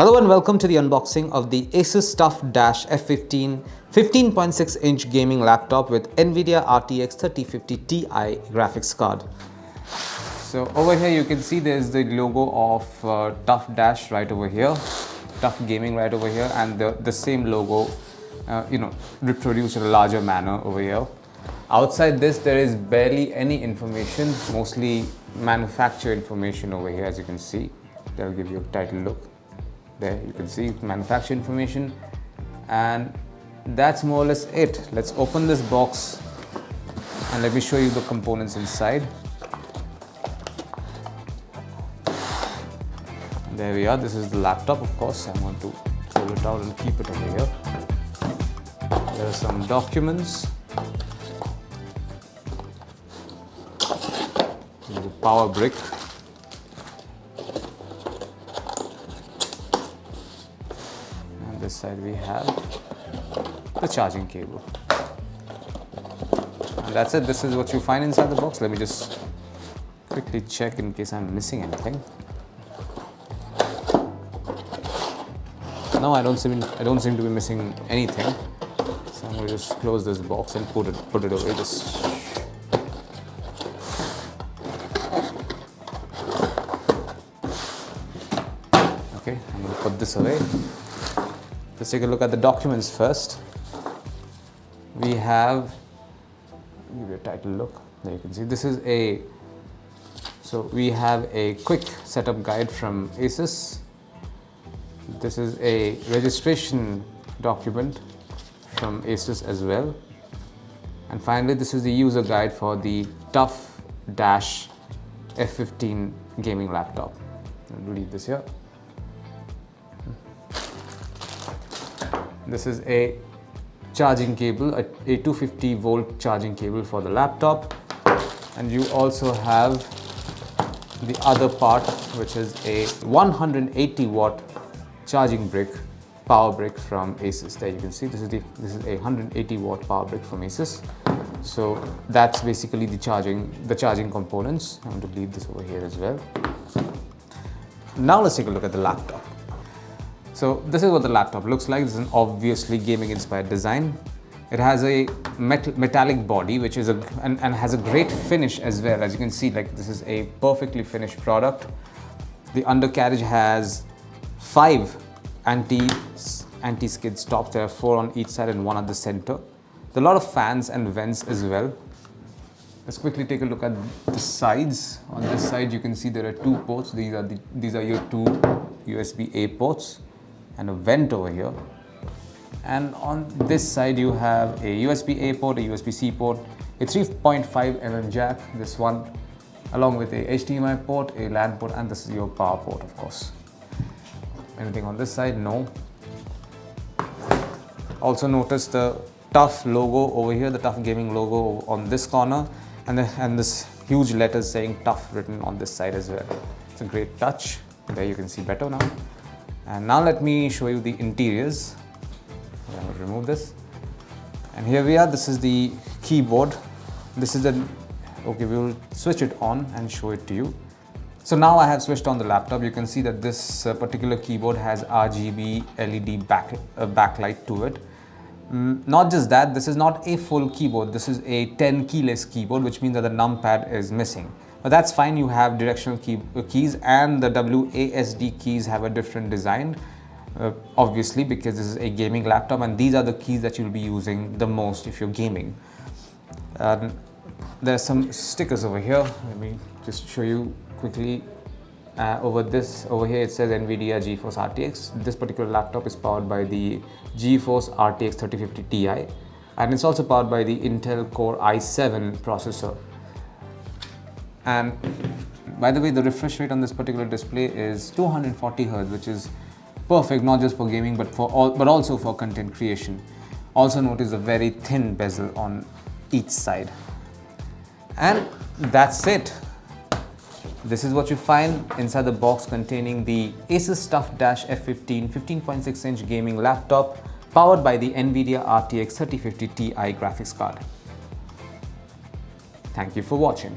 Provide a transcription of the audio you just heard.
Hello and welcome to the unboxing of the ASUS TUF F15 15.6-inch gaming laptop with NVIDIA RTX 3050Ti graphics card. So over here you can see there's the logo of TUF right over here, TUF Gaming right over here, and the same logo reproduced in a larger manner over here. Outside this there is barely any information, mostly manufacturer information over here. As you can see, they'll give you a title look. There you can see manufacturer information, and that's more or less it. Let's open this box and let me show you the components inside. There we are. This is the laptop, of course. I'm going to pull it out and keep it over here. There are some documents. There's a power brick. This side we have the charging cable, and that's it. This is what you find inside the box. Let me just quickly check in case I'm missing anything. No, I don't seem to be missing anything. So I'm going to just close this box and put it away. Just okay, I'm going to put this away. Let's take a look at the documents first. We have, give you a title look. There you can see this is so we have a quick setup guide from ASUS. This is a registration document from ASUS as well. And finally, this is the user guide for the TUF F15 gaming laptop. I'll leave this here. This is a charging cable, a 250 volt charging cable for the laptop, and you also have the other part, which is a 180 watt charging brick, power brick from ASUS. There you can see this is a 180 watt power brick from ASUS. So that's basically the charging components. I'm going to leave this over here as well. Now let's take a look at the laptop. So this is what the laptop looks like. This is an obviously gaming inspired design. It has a metallic body, which is and has a great finish as well. As you can see, like, this is a perfectly finished product. The undercarriage has 5 anti-skid stops. There are 4 on each side and 1 at the center. There are a lot of fans and vents as well. Let's quickly take a look at the sides. On this side you can see there are 2 ports. These are your 2 USB-A ports and a vent over here. And on this side you have a USB-A port, a USB-C port, a 3.5mm jack, this one, along with a HDMI port, a LAN port, and this is your power port, of course. Anything on this side? No. Also notice the TUF logo over here, the TUF Gaming logo on this corner, and this huge letters saying TUF written on this side as well. It's a great touch. There you can see better now. And now let me show you the interiors. I'm going to remove this. And here we are. This is the keyboard. This is okay, we will switch it on and show it to you. So now I have switched on the laptop. You can see that this particular keyboard has RGB LED backlight to it. Not just that, this is not a full keyboard. This is a 10 keyless keyboard, which means that the numpad is missing. But that's fine. You have directional keys, and the WASD keys have a different design, obviously, because this is a gaming laptop, and these are the keys that you'll be using the most if you're gaming. There are some stickers over here. Let me just show you quickly. Over here it says NVIDIA GeForce RTX. This particular laptop is powered by the GeForce RTX 3050Ti, and it's also powered by the Intel Core i7 processor. And by the way, the refresh rate on this particular display is 240 Hz, which is perfect not just for gaming but also for content creation. Also notice a very thin bezel on each side. And that's it. This is what you find inside the box containing the ASUS TUF F15 15.6-inch gaming laptop powered by the NVIDIA RTX 3050Ti graphics card. Thank you for watching.